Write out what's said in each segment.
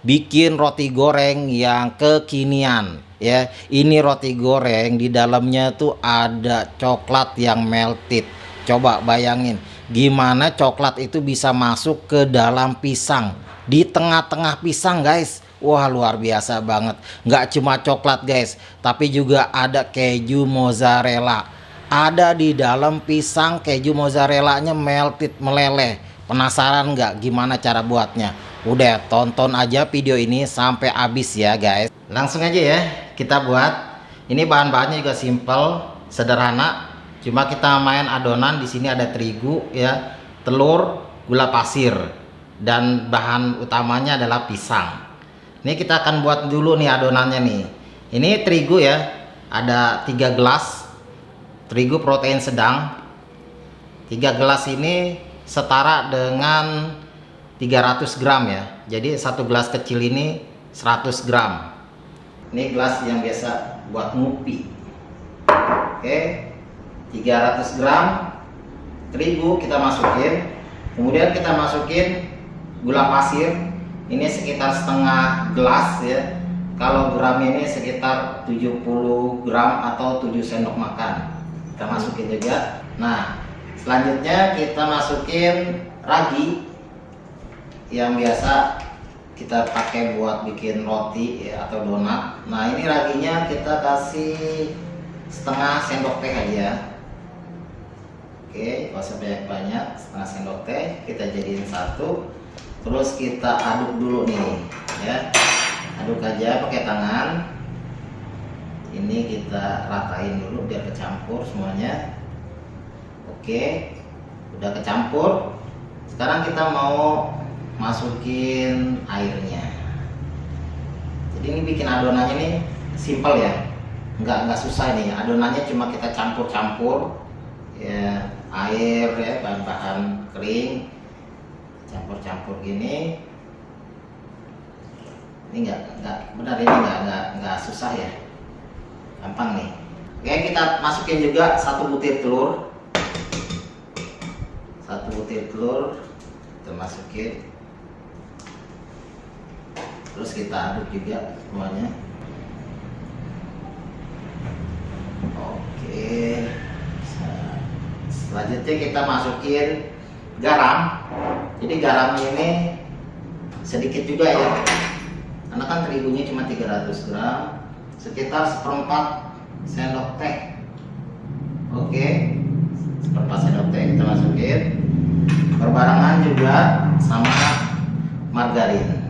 bikin roti goreng yang kekinian ya. Ini roti goreng di dalamnya tuh ada coklat yang melted. Coba bayangin gimana coklat itu bisa masuk ke dalam pisang, di tengah-tengah pisang guys. Wah, luar biasa banget. Nggak cuma coklat guys, tapi juga ada keju mozzarella. Ada di dalam pisang, keju mozzarellanya melted, meleleh. Penasaran nggak gimana cara buatnya? Udah tonton aja video ini sampai habis ya guys. Langsung aja ya kita buat. Ini bahan-bahannya juga simple, sederhana. Cuma kita main adonan. Di sini ada terigu ya, telur, gula pasir, dan bahan utamanya adalah pisang. Ini kita akan buat dulu nih adonannya nih. Ini terigu ya, ada 3 gelas terigu protein sedang. 3 gelas ini setara dengan 300 gram ya. Jadi 1 gelas kecil ini 100 gram. Ini gelas yang biasa buat ngopi. Oke, 300 gram terigu kita masukin. Kemudian kita masukin gula pasir. Ini sekitar setengah gelas ya. Kalau gram ini sekitar 70 gram atau 7 sendok makan. Kita masukin juga. Nah, selanjutnya kita masukin ragi yang biasa kita pakai buat bikin roti ya, atau donat. Nah, ini raginya kita kasih setengah sendok teh aja. Oke, gak usah banyak-banyak, setengah sendok teh kita jadiin satu. Terus kita aduk dulu nih ya, aduk aja pakai tangan. Ini kita ratain dulu biar kecampur semuanya. Oke, udah kecampur. Sekarang kita mau masukin airnya. Jadi ini bikin adonannya nih simple ya, nggak susah nih. Adonannya cuma kita campur-campur ya, air ya, bahan-bahan kering, campur-campur gini. Ini nggak nggak susah ya, gampang nih. Oke, kita masukin juga 1 butir telur. 1 butir telur kita masukin. Terus kita aduk juga semuanya. Oke, selanjutnya kita masukin garam. Jadi garam ini sedikit juga ya, karena kan terigunya cuma 300 gram, sekitar 1/4 sendok teh. Oke, 1/4 sendok teh kita masukin, berbarengan juga sama margarin.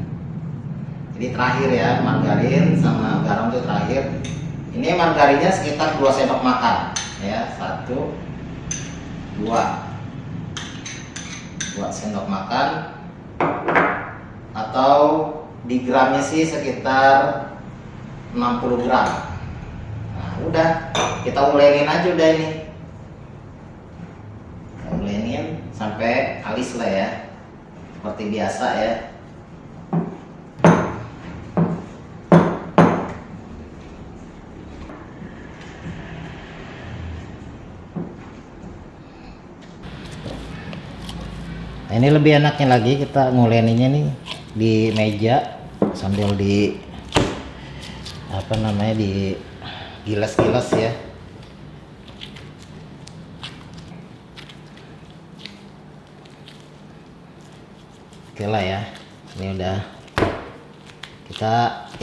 Jadi terakhir ya, margarin sama garam itu terakhir. Ini margarinnya sekitar 2 sendok makan ya, 1, 2 sendok makan, atau di gramnya sih sekitar 60 gram. Nah, udah kita ulenin aja udah ini. Kita ulenin sampai halus lah ya, seperti biasa ya. Nah, ini lebih enaknya lagi kita nguleninnya nih di meja sambil di di gilas-gilas ya. Oke lah ya, ini udah kita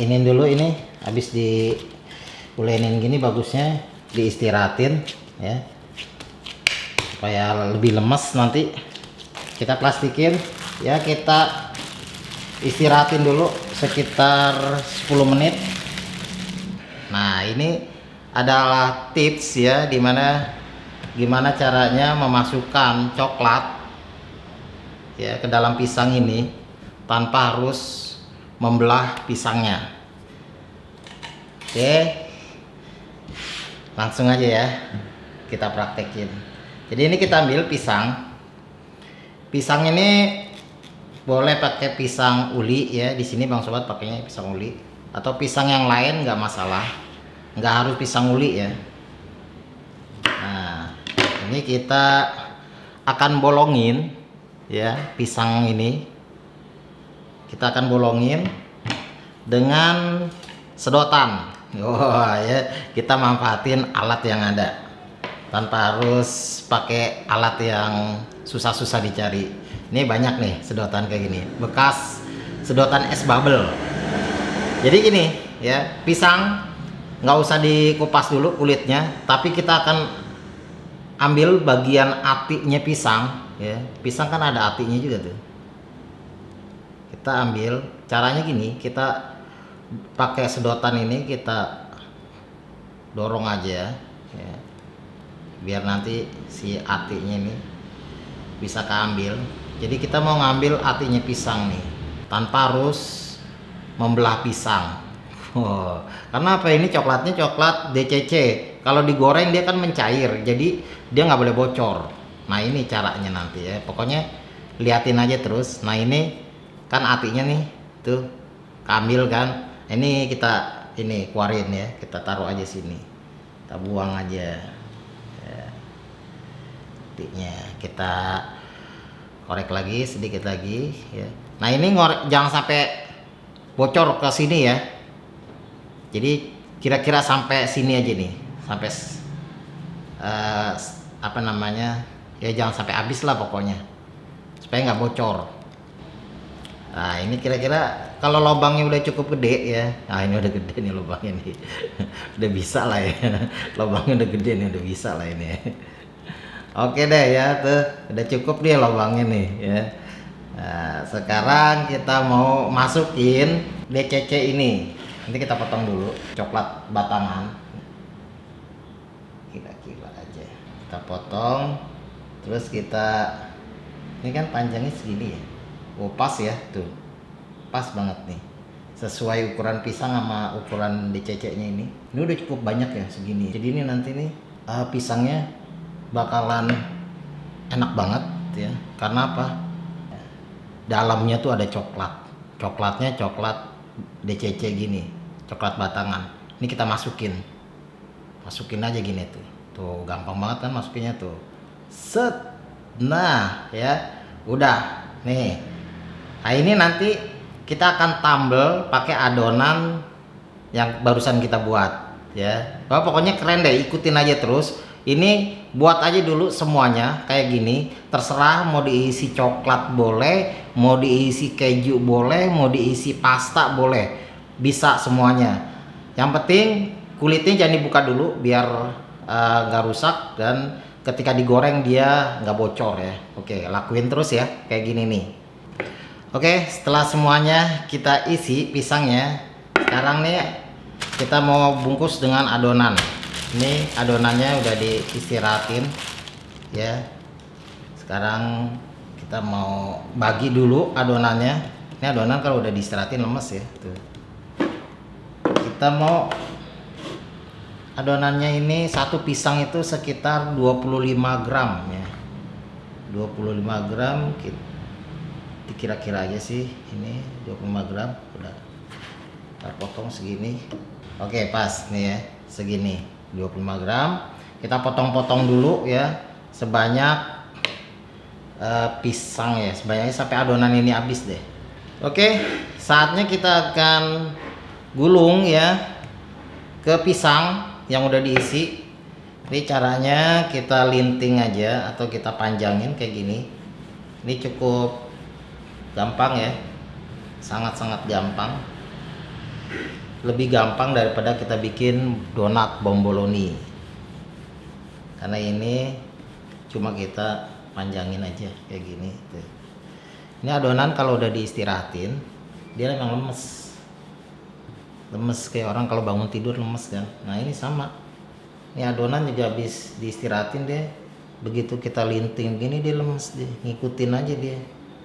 inin dulu. Ini habis di ulenin gini bagusnya diistirahatin ya, supaya lebih lemes. Nanti kita plastikin ya, kita istirahatin dulu sekitar 10 menit. Nah, ini adalah tips ya, gimana caranya memasukkan coklat ya ke dalam pisang ini tanpa harus membelah pisangnya. Oke, langsung aja ya kita praktekin. Jadi ini kita ambil pisang. Pisang ini boleh pakai pisang uli ya. Di sini Bang Sobat pakainya pisang uli, atau pisang yang lain nggak masalah, nggak harus pisang uli ya. Nah, ini kita akan bolongin ya, pisang ini kita akan bolongin dengan sedotan. Wah ya, kita manfaatin alat yang ada tanpa harus pakai alat yang susah-susah dicari. Ini banyak nih sedotan kayak gini, bekas sedotan es bubble. Jadi gini ya, pisang nggak usah dikupas dulu kulitnya, tapi kita akan ambil bagian atinya pisang ya. Pisang kan ada atinya juga tuh. Kita ambil, caranya gini, kita pakai sedotan ini kita dorong aja ya, biar nanti si atinya ini bisa keambil. Jadi kita mau ngambil atinya pisang nih tanpa harus membelah pisang. Karena apa, ini coklatnya coklat DCC, kalau digoreng dia kan mencair, jadi dia nggak boleh bocor. Nah ini caranya nanti ya, pokoknya liatin aja terus. Nah ini kan atinya nih tuh keambil kan, ini kita ini keluarin ya, kita taruh aja sini, kita buang aja ya. Atinya kita korek lagi sedikit lagi ya. Nah ini jangan sampai bocor ke sini ya, jadi kira-kira sampai sini aja nih, sampai apa namanya ya, jangan sampai habis lah pokoknya supaya nggak bocor. Nah ini kira-kira kalau lubangnya udah cukup gede ya, nah ini udah gede nih lubangnya nih udah bisa lah ya lubangnya udah gede nih, udah bisa lah ini. Oke deh ya, tuh udah cukup dia lubangnya nih ya. Nah sekarang kita mau masukin DCC ini, nanti kita potong dulu coklat batangan, kira-kira aja kita potong, terus kita ini kan panjangnya segini ya. Oh pas ya, tuh pas banget nih, sesuai ukuran pisang sama ukuran DCC nya ini udah cukup banyak ya segini. Jadi ini nanti nih pisangnya bakalan enak banget ya, karena apa, dalamnya tuh ada coklatnya coklat DCC gini, coklat batangan. Ini kita masukin aja gini tuh gampang banget kan masukinnya tuh, set. Nah ya udah nih. Nah ini nanti kita akan tumble pakai adonan yang barusan kita buat ya. Pokoknya keren deh, ikutin aja terus. Ini buat aja dulu semuanya kayak gini, terserah mau diisi coklat boleh, mau diisi keju boleh, mau diisi pasta boleh, bisa semuanya. Yang penting kulitnya jangan dibuka dulu biar nggak rusak, dan ketika digoreng dia nggak bocor ya. Oke, lakuin terus ya kayak gini nih. Oke, setelah semuanya kita isi pisangnya, sekarang nih kita mau bungkus dengan adonan. Ini adonannya udah diistirahatin ya. Sekarang kita mau bagi dulu adonannya. Ini adonan kalau udah diistirahatin lemes ya tuh. Kita mau adonannya ini, satu pisang itu sekitar 25 gram ya. 25 gram kira-kira aja sih, ini 25 gram udah kita potong segini. Oke pas nih ya, segini 25 gram kita potong-potong dulu ya, sebanyak pisang ya, sebanyak sampai adonan ini habis deh. Oke, saatnya kita akan gulung ya ke pisang yang udah diisi. Ini caranya kita linting aja atau kita panjangin kayak gini. Ini cukup gampang ya, sangat-sangat gampang, lebih gampang daripada kita bikin donat bomboloni, karena ini cuma kita panjangin aja kayak gini tuh. Ini adonan kalau udah diistirahatin dia memang lemes kayak orang kalau bangun tidur lemes kan. Nah ini sama, ini adonan juga habis diistirahatin dia, begitu kita linting gini dia lemes, dia ngikutin aja dia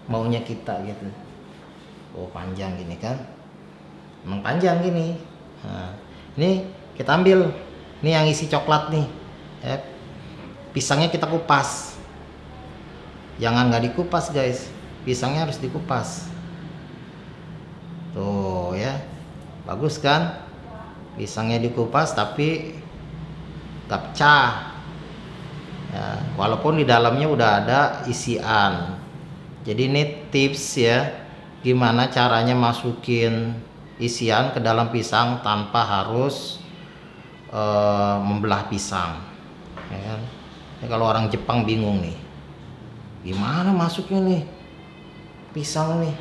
maunya kita gitu. Oh panjang gini kan, emang panjang gini. Nah, ini kita ambil nih yang isi coklat nih ya. Pisangnya kita kupas, jangan nggak dikupas guys, pisangnya harus dikupas tuh ya. Bagus kan, pisangnya dikupas tapi nggak pecah ya, walaupun di dalamnya udah ada isian. Jadi ini tips ya, gimana caranya masukin isian ke dalam pisang tanpa harus membelah pisang, ya kan? Ya, kalau orang Jepang bingung nih, gimana masuknya nih pisang nih,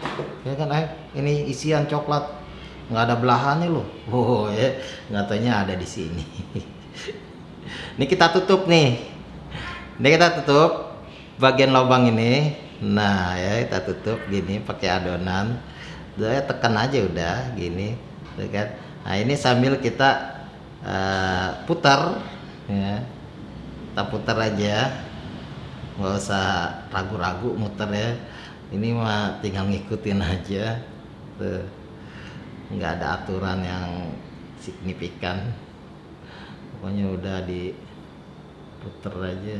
ya kan? Ini isian coklat nggak ada belahannya loh. Oh ya, nggak taunya ada di sini. Ini kita tutup nih. Ini kita tutup bagian lubang ini. Nah ya, kita tutup gini pakai adonan. Udah tekan aja udah gini, ya kan? Nah ini sambil kita putar, ya. Kita putar aja, nggak usah ragu-ragu muter ya. Ini mah tinggal ngikutin aja tuh, nggak ada aturan yang signifikan, pokoknya udah diputer aja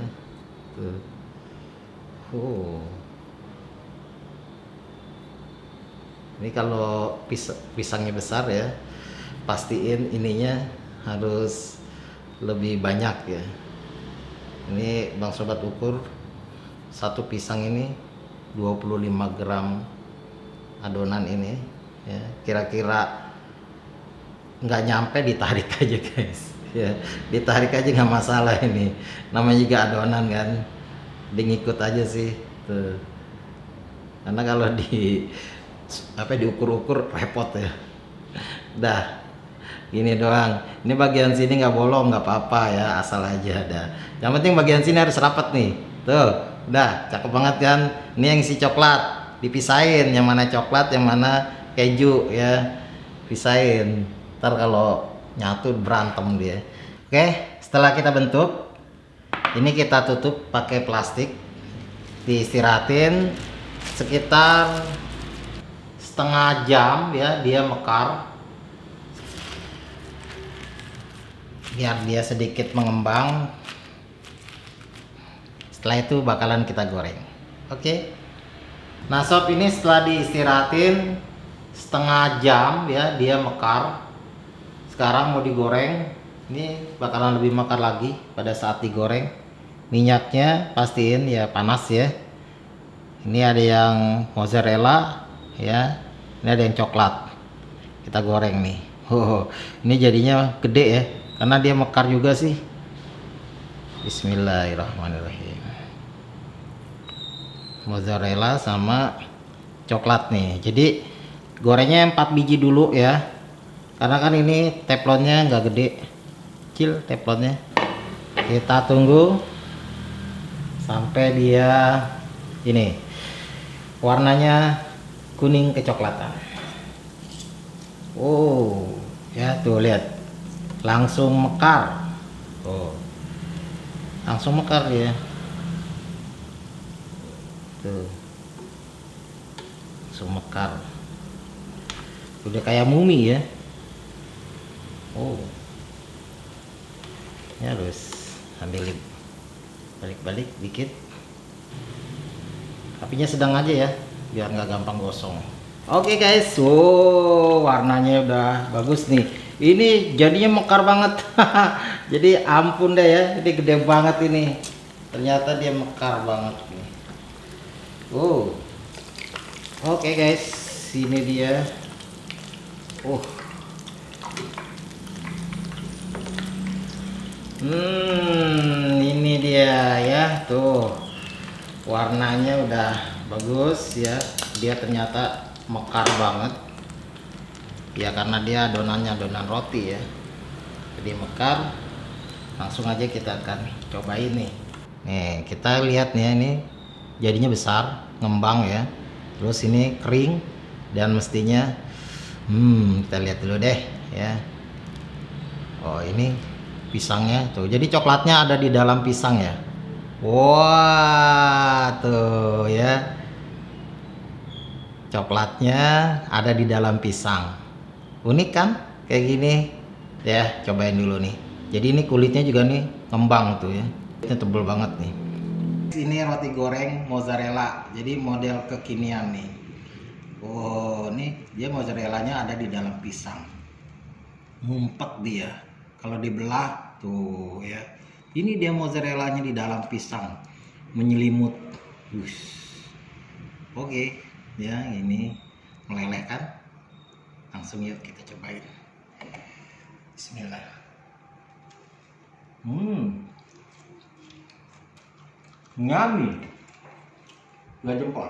tuh. Ini kalau pisangnya besar ya, pastiin ininya harus lebih banyak ya. Ini Bang Sobat ukur satu pisang ini 25 gram adonan ini ya, kira-kira nggak nyampe, ditarik aja guys ya, ditarik aja nggak masalah, ini namanya juga adonan kan, ngikut aja sih tuh. Karena kalau diukur-ukur repot ya. Dah gini doang, ini bagian sini nggak bolong nggak apa-apa ya, asal aja ada, yang penting bagian sini harus rapat nih tuh. Udah cakep banget kan. Ini yang isi coklat dipisahin, yang mana coklat yang mana keju ya, pisahin, ntar kalau nyatu berantem dia. Oke, setelah kita bentuk ini, kita tutup pakai plastik, diistirahatin sekitar setengah jam ya, dia mekar biar dia sedikit mengembang. Setelah itu bakalan kita goreng. Oke. Nah sob, ini setelah diistirahatin setengah jam ya, dia mekar. Sekarang mau digoreng. Ini bakalan lebih mekar lagi pada saat digoreng. Minyaknya pastiin ya panas ya. Ini ada yang mozzarella ya, ini ada yang coklat. Kita goreng nih. Ini jadinya gede ya, karena dia mekar juga sih. Bismillahirrahmanirrahim. Mozzarella sama coklat nih. Jadi gorengnya 4 biji dulu ya, karena kan ini teflonnya nggak gede, kecil teflonnya. Kita tunggu sampai dia ini warnanya kuning kecoklatan. Oh ya, tuh lihat, langsung mekar. Oh, langsung mekar ya tuh, langsung mekar, udah kayak mumi ya. Oh, ini harus ambil balik-balik dikit, apinya sedang aja ya biar nggak gampang gosong. Oke guys, wow, warnanya udah bagus nih. Ini jadinya mekar banget. Jadi ampun deh ya, ini gede banget ini. Ternyata dia mekar banget nih. Oke guys, ini dia. Ini dia ya, tuh warnanya udah bagus ya. Dia ternyata mekar banget ya, karena dia adonannya adonan roti ya, jadi mekar. Langsung aja kita akan cobain nih. Nih kita lihat nih, ini jadinya besar, ngembang ya, terus ini kering dan mestinya kita lihat dulu deh ya. Oh, ini pisangnya tuh, jadi coklatnya ada di dalam pisang ya. Wah tuh ya, coklatnya ada di dalam pisang. Unik kan kayak gini ya, cobain dulu nih. Jadi ini kulitnya juga nih ngembang tuh ya, ini tebel banget nih. Ini roti goreng mozzarella, jadi model kekinian nih. Oh, nih dia mozzarellanya ada di dalam pisang, ngumpet dia kalau dibelah tuh ya. Ini dia mozzarellanya di dalam pisang, menyelimut. Oke ya, ini meleleh kan. Langsung yuk kita cobain. Bismillah. Yummy. 2 jempol.